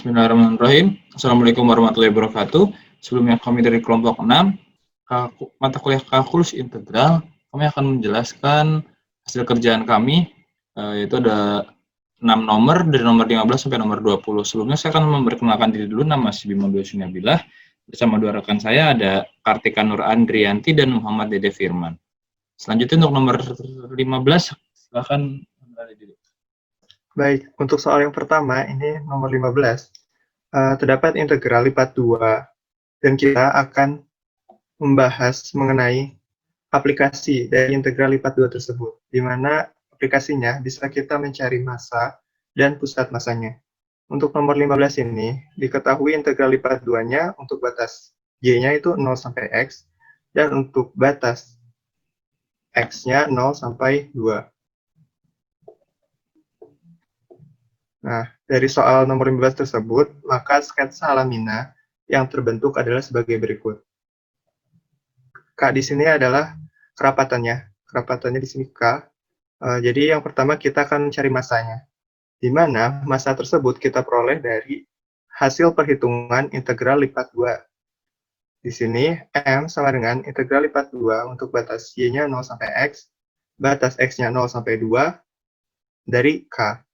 Bismillahirrahmanirrahim. Assalamualaikum warahmatullahi wabarakatuh. Sebelumnya kami dari kelompok 6, mata kuliah kalkulus integral, kami akan menjelaskan hasil kerjaan kami, yaitu ada 6 nomor, dari nomor 15 sampai nomor 20. Sebelumnya saya akan memperkenalkan diri dulu, nama saya Bima Dwi Sunyabilah. Bersama dua rekan saya ada Kartika Nur Andrianti dan Muhammad Dede Firman. Selanjutnya untuk nomor 15, silakan. Baik, untuk soal yang pertama, ini nomor 15, terdapat integral lipat 2, dan kita akan membahas mengenai aplikasi dari integral lipat 2 tersebut, di mana aplikasinya bisa kita mencari massa dan pusat massanya. Untuk nomor 15 ini, diketahui integral lipat 2-nya untuk batas y-nya itu 0 sampai x, dan untuk batas x-nya 0 sampai 2. Nah, dari soal nomor 15 tersebut, maka sketsa lamina yang terbentuk adalah sebagai berikut. K di sini adalah kerapatannya. Kerapatannya di sini K. Jadi yang pertama kita akan mencari massanya. Di mana massa tersebut kita peroleh dari hasil perhitungan integral lipat 2. Di sini M sama dengan integral lipat 2 untuk batas Y-nya 0 sampai X, batas X-nya 0 sampai 2, dari K.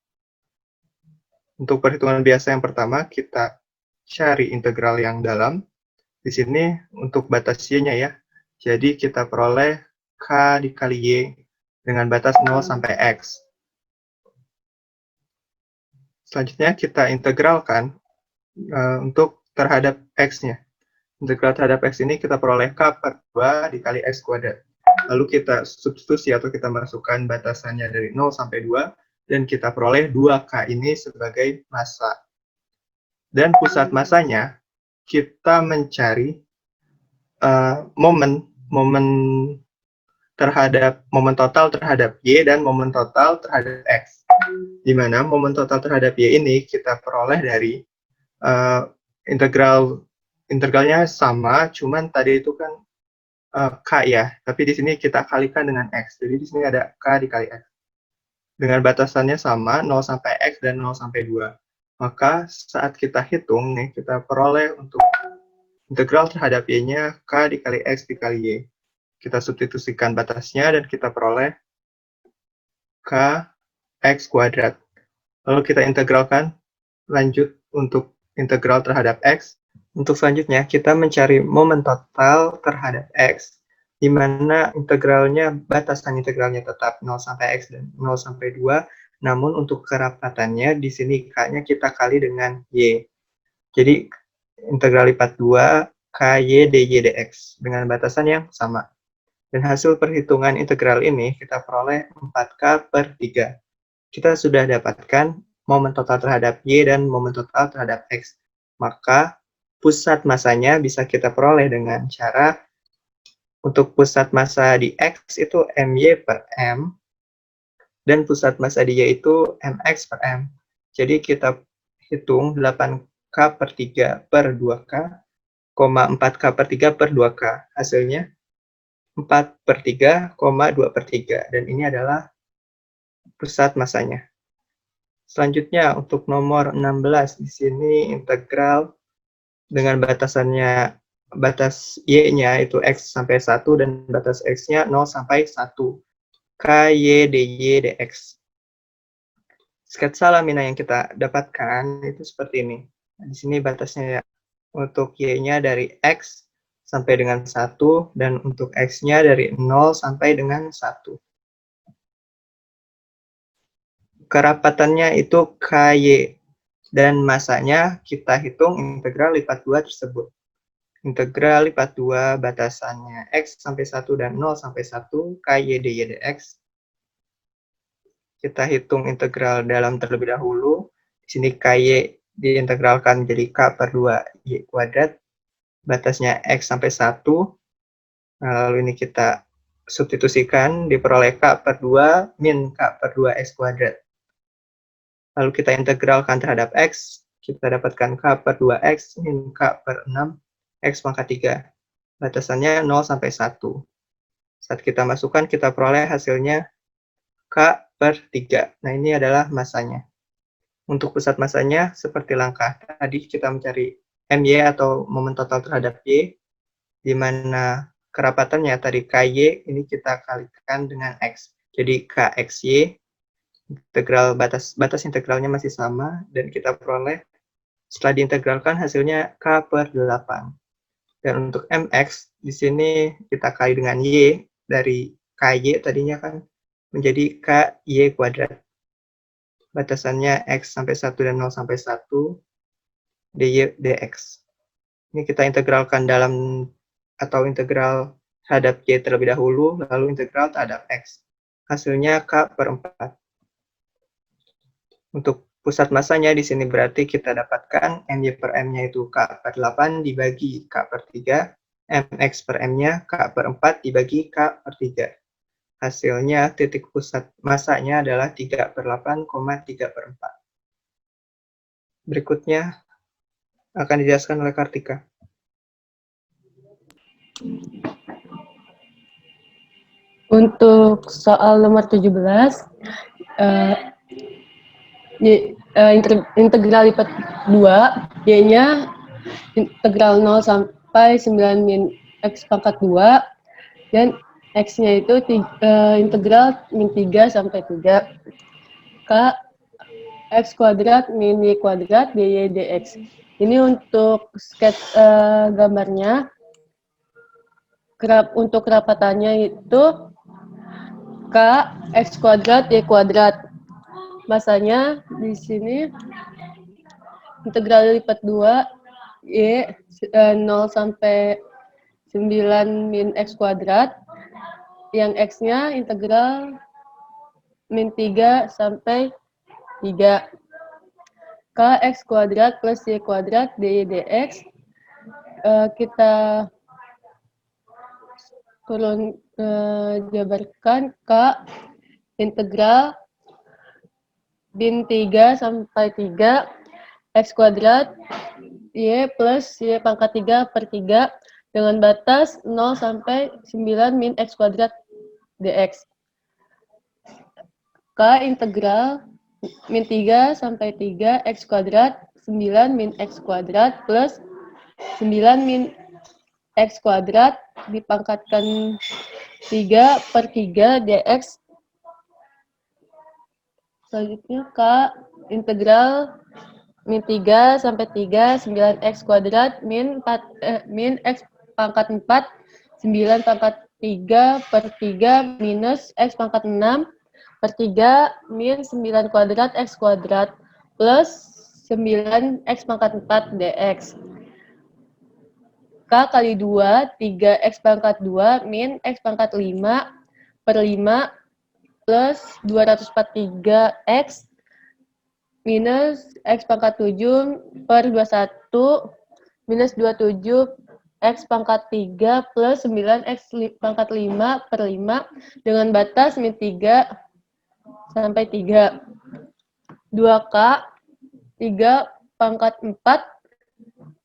Untuk perhitungan biasa yang pertama, kita cari integral yang dalam. Di sini untuk batas Y-nya ya. Jadi kita peroleh K dikali Y dengan batas 0 sampai X. Selanjutnya kita integralkan untuk terhadap X-nya. Integral terhadap X ini kita peroleh K per 2 dikali X kuadrat. Lalu kita substitusi atau kita masukkan batasannya dari 0 sampai 2. Dan kita peroleh 2K ini sebagai massa. Dan pusat massanya, kita mencari momen total terhadap Y dan momen total terhadap X. Di mana momen total terhadap Y ini kita peroleh dari integralnya sama, cuman tadi itu kan K ya, tapi di sini kita kalikan dengan X. Jadi di sini ada K dikali X. Dengan batasannya sama, 0 sampai X dan 0 sampai 2. Maka saat kita hitung, nih, kita peroleh untuk integral terhadap Y-nya K dikali X dikali Y. Kita substitusikan batasnya dan kita peroleh K X kuadrat. Lalu kita integralkan, lanjut untuk integral terhadap X. Untuk selanjutnya, kita mencari momen total terhadap X. Di mana batasan integralnya tetap 0 sampai X dan 0 sampai 2, namun untuk kerapatannya di sini K-nya kita kali dengan Y. Jadi integral lipat 2 KY dy dx dengan batasan yang sama. Dan hasil perhitungan integral ini kita peroleh 4K per 3. Kita sudah dapatkan momen total terhadap Y dan momen total terhadap X. Maka pusat massanya bisa kita peroleh dengan cara untuk pusat massa di X itu MY per M, dan pusat massa di Y itu MX per M. Jadi kita hitung 8K per 3 per 2K, 4K per 3 per 2K. Hasilnya 4 per 3, 2 per 3. Dan ini adalah pusat massanya. Selanjutnya untuk nomor 16, di sini integral dengan batasannya, batas Y-nya itu X sampai 1 dan batas X-nya 0 sampai 1. KY dy dx. Sketsa lamina yang kita dapatkan itu seperti ini. Di sini batasnya ya, untuk Y-nya dari X sampai dengan 1 dan untuk X-nya dari 0 sampai dengan 1. Kerapatannya itu KY dan massanya kita hitung integral lipat 2 tersebut. Integral lipat 2 batasannya X sampai 1 dan 0 sampai 1 KY dy dx. Kita hitung integral dalam terlebih dahulu. Di sini KY diintegralkan jadi K per 2 Y kuadrat. Batasnya X sampai 1. Nah, lalu ini kita substitusikan, diperoleh K per 2 min K per 2 X kuadrat. Lalu kita integralkan terhadap X. Kita dapatkan K per 2X min K per 6 X pangkat 3. Batasannya 0 sampai 1. Saat kita masukkan, kita peroleh hasilnya K per 3. Nah, ini adalah massanya. Untuk pusat masanya seperti langkah tadi kita mencari MY atau momen total terhadap Y, di mana kerapatannya tadi KY ini kita kalikan dengan X. Jadi KXY, integral batas integralnya masih sama, dan kita peroleh setelah diintegralkan hasilnya K per 8. Dan untuk MX, di sini kita kali dengan Y, dari KY tadinya kan menjadi KY kuadrat. Batasannya X sampai 1 dan 0 sampai 1, dy dx. Ini kita integralkan dalam, atau integral terhadap Y terlebih dahulu, lalu integral terhadap X. Hasilnya K per 4. Untuk pusat masanya di sini berarti kita dapatkan MY per M-nya itu K per 8 dibagi K per 3, MX per M-nya K per 4 dibagi K per 3. Hasilnya titik pusat masanya adalah 3 per 8, 3 per 4. Berikutnya akan dijelaskan oleh Kartika. Untuk soal nomor 17, integral lipat 2, Y-nya integral 0 sampai 9 min X pangkat 2, dan X-nya itu integral min 3 sampai 3. K X kuadrat min Y kuadrat dy dx. Ini untuk sketch gambarnya. Untuk kerapatannya itu K X kuadrat Y kuadrat. Masanya di sini integral lipat 2 Y 0 sampai 9 min X kuadrat, yang X-nya integral min 3 sampai 3. K X kuadrat plus Y kuadrat dy dx. Kita turun jabarkan K integral min 3 sampai 3 X kuadrat Y plus Y pangkat 3 per 3 dengan batas 0 sampai 9 min X kuadrat dx. K integral min 3 sampai 3 X kuadrat 9 min X kuadrat plus 9 min X kuadrat dipangkatkan 3 per 3 dx. Selanjutnya K integral min 3 sampai 3 9x kuadrat min X pangkat 4 9 pangkat 3 per 3 minus X pangkat 6 per 3 min 9 kuadrat X kuadrat plus 9 X pangkat 4 dx. K kali 2 3x pangkat 2 min X pangkat 5 per 5 plus 243x minus X pangkat 7 per 21 minus 27 X pangkat 3 plus 9 X pangkat 5 per 5 dengan batas min 3 sampai 3. 2K 3 pangkat 4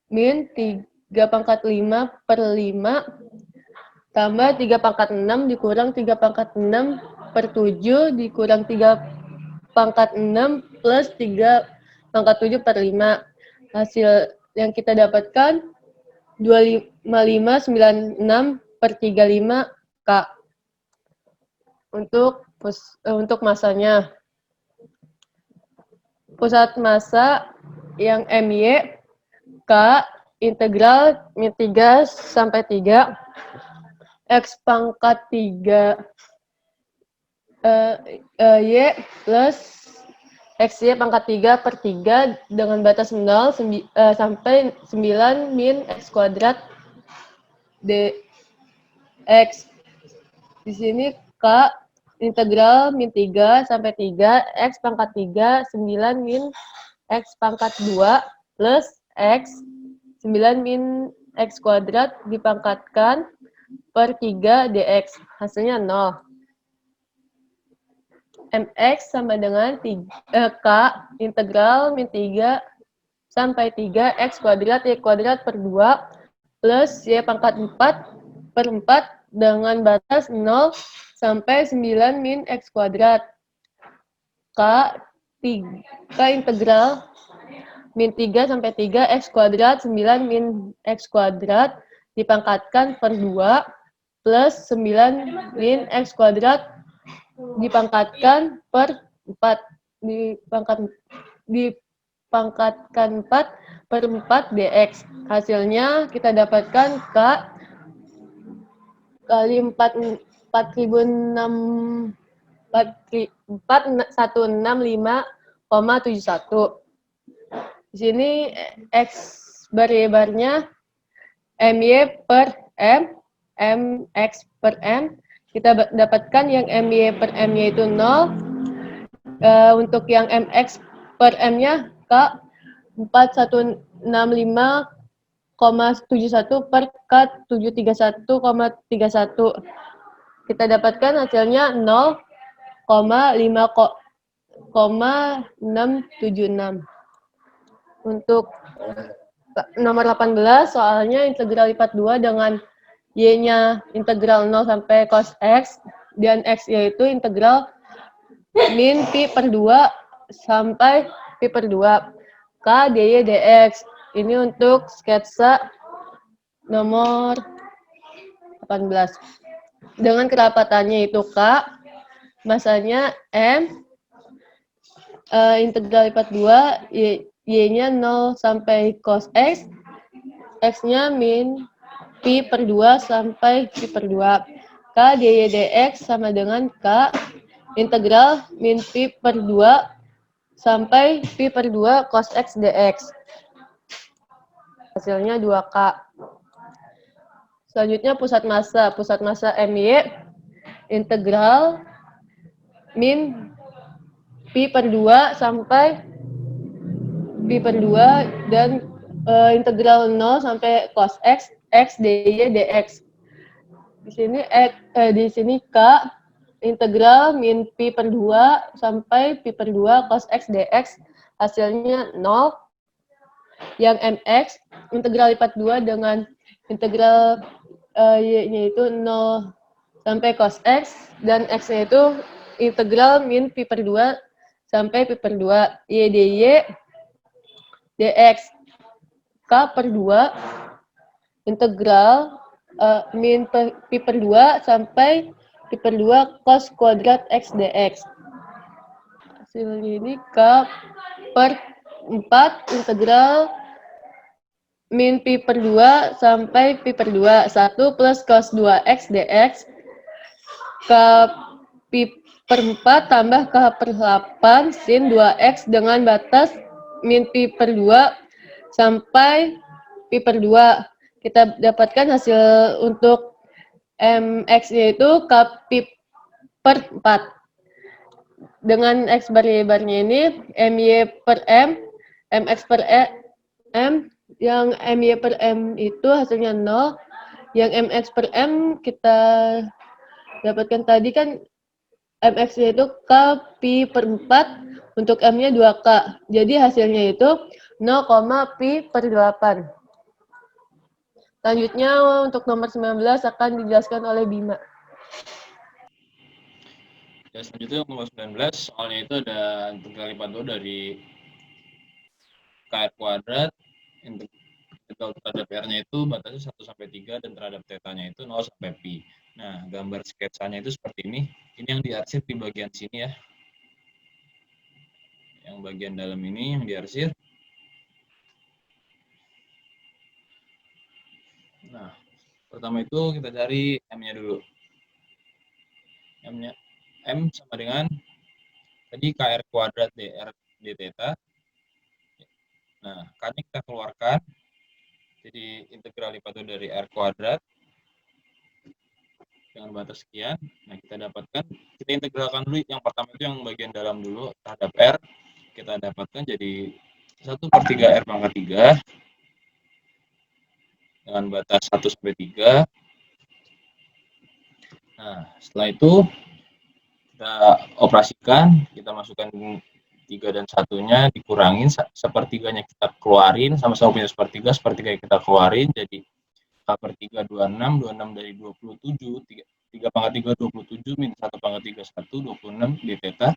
min 3 pangkat 5 per 5 tambah 3 pangkat 6 dikurang 3 pangkat 6 per 7 dikurang 3 pangkat 6 plus 3 pangkat 7 per 5. Hasil yang kita dapatkan 25596 per 35 K. Untuk masanya. Pusat massa yang MY K integral min 3 sampai 3 X pangkat 3 Y plus XY pangkat 3 per 3 dengan batas 0 sampai 9 min X kuadrat dx. Di sini K integral min 3 sampai 3 X pangkat 3 9 min X pangkat 2 plus X 9 min X kuadrat dipangkatkan per 3 dx. Hasilnya 0. MX sama dengan K integral min 3 sampai 3 X kuadrat Y kuadrat per 2 plus Y pangkat 4 per 4 dengan batas 0 sampai 9 min X kuadrat. K integral min 3 sampai 3 X kuadrat 9 min X kuadrat dipangkatkan per 2 plus 9 min X kuadrat dipangkatkan per 4 dipangkatkan 4 per 4 dx. Hasilnya kita dapatkan K kali 4165,71. Di sini X variabelnya MY per M, MX per M. Kita dapatkan yang MY per M-nya itu 0. Untuk yang MX per M-nya K 4165,71 per K 731,31. Kita dapatkan hasilnya 0,676. Untuk nomor 18, soalnya integral lipat 2 dengan Y-nya integral 0 sampai cos X, dan X yaitu integral min pi per 2 sampai pi per 2. K dy dx. Ini untuk sketsa nomor 18. Dengan kerapatannya itu K, masanya M, integral lipat 2, Y-nya 0 sampai cos X, X-nya min pi per 2 sampai pi per 2. K dy dx sama dengan K integral min pi per 2 sampai pi per 2 cos X dx. Hasilnya 2K. Selanjutnya pusat massa MY integral min pi per 2 sampai pi per 2 dan integral 0 sampai cos X, X dy dx. Di sini K integral min pi per 2 sampai pi per 2 cos X dx. Hasilnya 0. Yang MX integral lipat 2 dengan integral Y-nya itu 0 sampai cos X, dan X-nya itu integral min pi per 2 sampai pi per 2. Y dy dx. K per 2 integral min pi per 2 sampai pi per 2 cos kuadrat X dx. Hasilnya ini K per 4 integral min pi per 2 sampai pi per 2. 1 plus cos 2X dx. K pi per 4 tambah K per 8 sin 2X dengan batas min pi per 2 sampai pi per 2. Kita dapatkan hasil untuk MX yaitu K pi per 4. Dengan X variabelnya ini MY per M, MX per M, yang MY per M itu hasilnya 0. Yang MX per M kita dapatkan tadi kan MX yaitu K pi per 4, untuk M-nya 2K. Jadi hasilnya itu 0, pi per 8. Selanjutnya untuk nomor 19 akan dijelaskan oleh Bima. Ya, selanjutnya nomor 19, soalnya itu ada integral lipat 2 dari KR kuadrat, integral terhadap R-nya itu batasnya 1 sampai 3 dan terhadap θ-nya itu 0 sampai pi. Nah, gambar sketsanya itu seperti ini. Ini yang diarsir di bagian sini ya. Yang bagian dalam ini yang diarsir. Nah, pertama itu kita cari M-nya dulu. M sama dengan tadi KR kuadrat dr dθ. Nah, K-nya kita keluarkan. Jadi integral lipat 2 dari R kuadrat dengan batas sekian. Nah, kita dapatkan, kita integralkan dulu yang pertama itu yang bagian dalam dulu terhadap R. Kita dapatkan jadi 1/3 R pangkat 3 dengan batas 1 sampai 3. Nah, setelah itu kita operasikan, kita masukkan 3 dan 1-nya dikurangin, sepertiganya kita keluarin, sama-sama punya sepertiga kita keluarin, jadi K per 3 26 dari 27, 3 pangkat 3 27 min 1 pangkat 3 1, 26 dθ.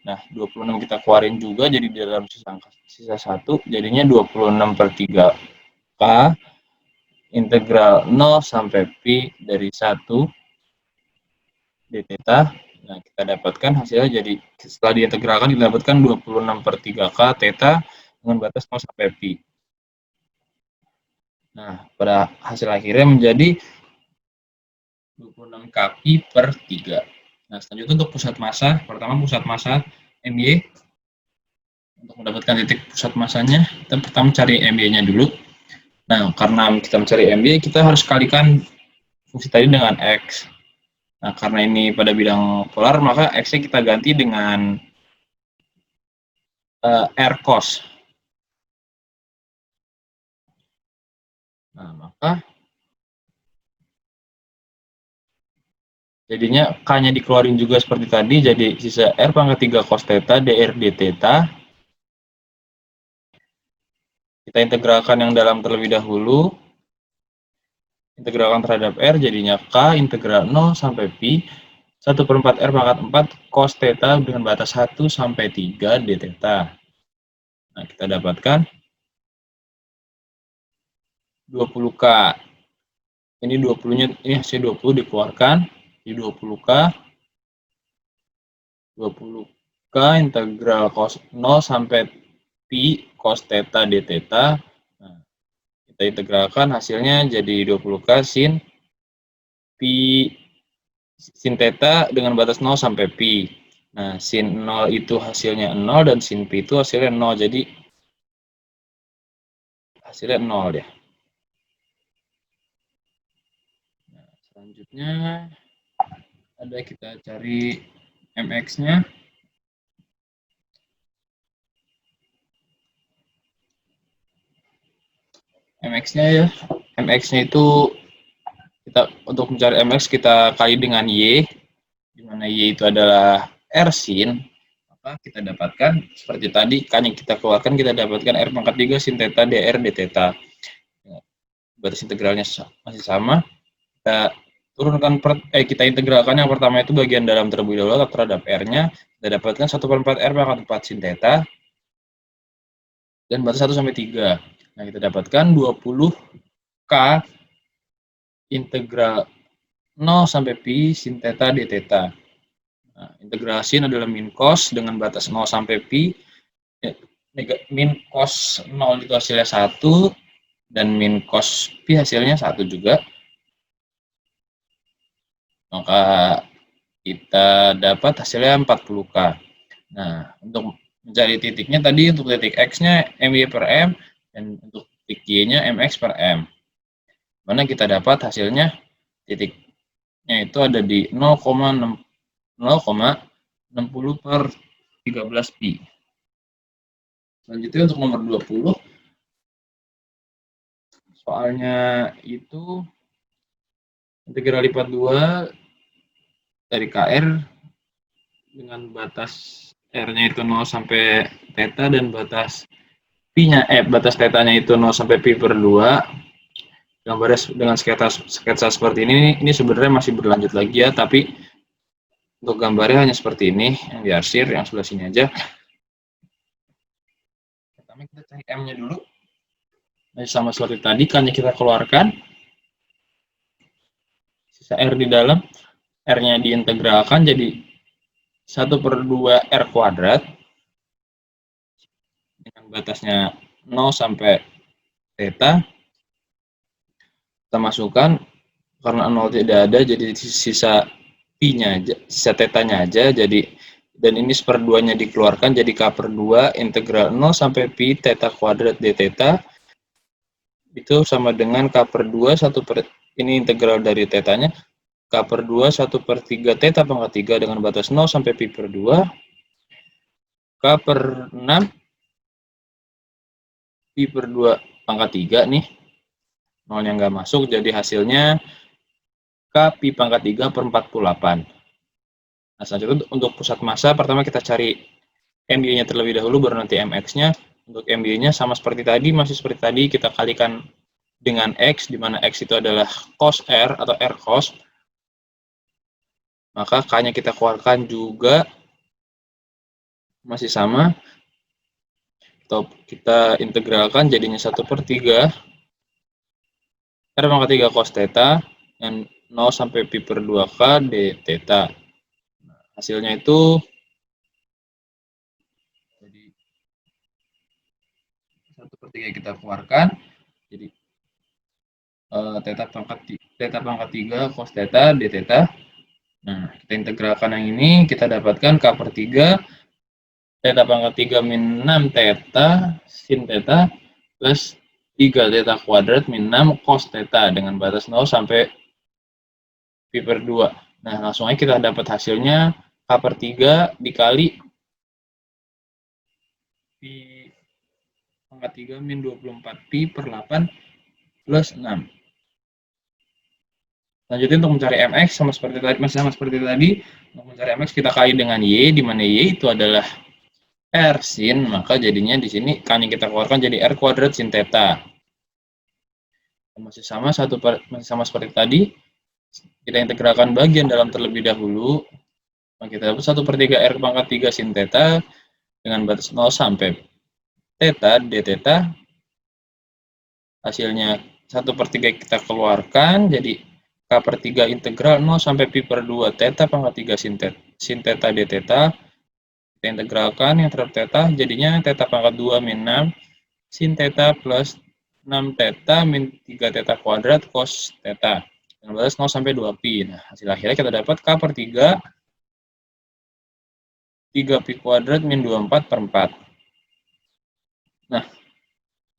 Nah, 26 kita keluarin juga, jadi di dalam sisa 1, jadinya 26/3K integral 0 sampai pi dari 1 d theta. Nah, kita dapatkan hasilnya jadi setelah diintegralkan didapatkan 26/3K theta dengan batas 0 sampai pi. Nah, pada hasil akhirnya menjadi 26 kpi per 3. Nah, selanjutnya untuk pusat massa, pertama pusat massa MY. Untuk mendapatkan titik pusat massanya, kita pertama cari MY-nya dulu. Nah, karena kita mencari MY, kita harus kalikan fungsi tadi dengan X. Nah, karena ini pada bidang polar, maka X-nya kita ganti dengan R cos. Nah, maka jadinya K-nya dikeluarin juga seperti tadi, jadi sisa R pangkat 3 cos theta dr d theta. Kita integralkan yang dalam terlebih dahulu. Integralkan terhadap R, jadinya K integral 0 sampai pi 1/4 R pangkat 4 cos theta dengan batas 1 sampai 3 d theta. Nah, kita dapatkan 20K. Ini 20-nya, ini hasil 20 dikeluarkan, di 20K. 20K integral cos 0 sampai pi cos theta d theta. Nah, kita integralkan hasilnya jadi 20K sin pi sin theta dengan batas 0 sampai pi. Nah, sin 0 itu hasilnya 0 dan sin pi itu hasilnya 0. Jadi hasilnya 0 ya. Nah, selanjutnya ada kita cari mx-nya. mx-nya ya. mx-nya itu kita untuk mencari mx kita kali dengan y, di mana y itu adalah r sin. Maka kita dapatkan seperti tadi, kan yang kita keluarkan kita dapatkan r pangkat 3 sin theta dr d theta. Batas integralnya masih sama. Kita turunkan kita integralkan yang pertama itu bagian dalam terlebih dahulu terhadap r-nya. Kita dapatkan 1/4 r pangkat 4 sin theta dan batas 1 sampai 3. Nah, kita dapatkan 20K integral 0 sampai pi sin theta d theta. Nah, integral sin adalah min cos dengan batas 0 sampai pi. Min cos 0 itu hasilnya 1 dan min cos pi hasilnya 1 juga. Maka kita dapat hasilnya 40K. Nah, untuk mencari titiknya tadi untuk titik X-nya MY per M dan untuk titik Y-nya MX per M. Mana kita dapat hasilnya titiknya itu ada di 0,60 per 13 pi. Selanjutnya untuk nomor 20, soalnya itu integral lipat 2 dari KR dengan batas R-nya itu 0 sampai theta dan batas P-nya, batas theta-nya itu 0 sampai pi per 2. Gambarnya dengan sketsa seperti ini sebenarnya masih berlanjut lagi ya, tapi untuk gambarnya hanya seperti ini, yang diarsir, yang sebelah sini aja. Pertama kita cari M-nya dulu. Nah, sama seperti tadi, kan kita keluarkan. Sisa R di dalam, R-nya diintegralkan jadi 1/2 R kuadrat. Dengan batasnya 0 sampai theta. Kita masukkan, karena 0 tidak ada, jadi sisa pi-nya aja, sisa theta-nya aja, jadi dan ini 1/2-nya dikeluarkan jadi k per 2 integral 0 sampai pi theta kuadrat d theta itu sama dengan k per 2 ini integral dari theta-nya k per 2 1/3 theta pangkat 3 dengan batas 0 sampai pi per 2 k per 6 pi per 2 pangkat 3 nih, 0-nya nggak masuk, jadi hasilnya k pi pangkat 3 per 48. Nah, selanjutnya untuk pusat massa, pertama kita cari MY-nya terlebih dahulu, baru nanti MX-nya. Untuk MY-nya sama seperti tadi, masih seperti tadi, kita kalikan dengan X, di mana X itu adalah cos R atau R cos. Maka K-nya kita keluarkan juga, masih sama. Kita integralkan jadinya 1/3 R pangkat 3 cos theta dengan 0 sampai pi per 2k d theta. Nah, hasilnya itu jadi 1/3 kita keluarkan, jadi theta pangkat 3 cos theta d theta. Nah, kita integralkan yang ini, kita dapatkan k/3 theta pangkat 3 min 6 theta sin theta plus 3 theta kuadrat min 6 cos theta dengan batas 0 sampai pi per 2. Nah, langsung aja kita dapat hasilnya k/3 dikali pi pangkat 3 min 24 pi per 8 plus 6. Lanjutin untuk mencari mx masih sama seperti tadi. Untuk mencari mx kita kali dengan y, di mana y itu adalah r sin, maka jadinya di sini kan yang kita keluarkan jadi r kuadrat sin theta. Masih sama seperti tadi. Kita integralkan bagian dalam terlebih dahulu. Maka kita dapat 1/3 r pangkat 3 sin theta dengan batas 0 sampai theta d theta. Hasilnya 1/3 kita keluarkan jadi k/3 integral 0 sampai pi per 2 theta pangkat 3 sin theta d theta. Kita integralkan yang terhadap theta, jadinya theta pangkat 2 min 6 sin theta plus 6 theta min 3 theta kuadrat cos theta dengan batas 0 sampai 2 pi. Nah, hasil akhirnya kita dapat k/3 3 pi kuadrat min 24/4. Nah,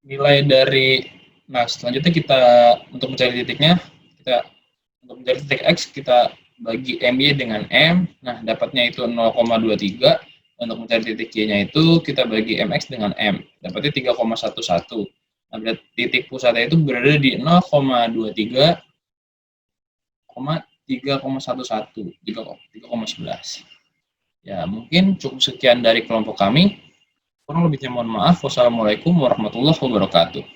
nilai dari selanjutnya kita untuk mencari titiknya, untuk mencari titik x kita bagi my dengan m. Nah, dapatnya itu 0,23. Untuk mencari titik y-nya itu kita bagi mx dengan m. Dapatnya 3,11. Nah, berarti titik pusatnya itu berada di 0,23, 3,11. Ya, mungkin cukup sekian dari kelompok kami. Kurang lebihnya mohon maaf. Wassalamualaikum warahmatullahi wabarakatuh.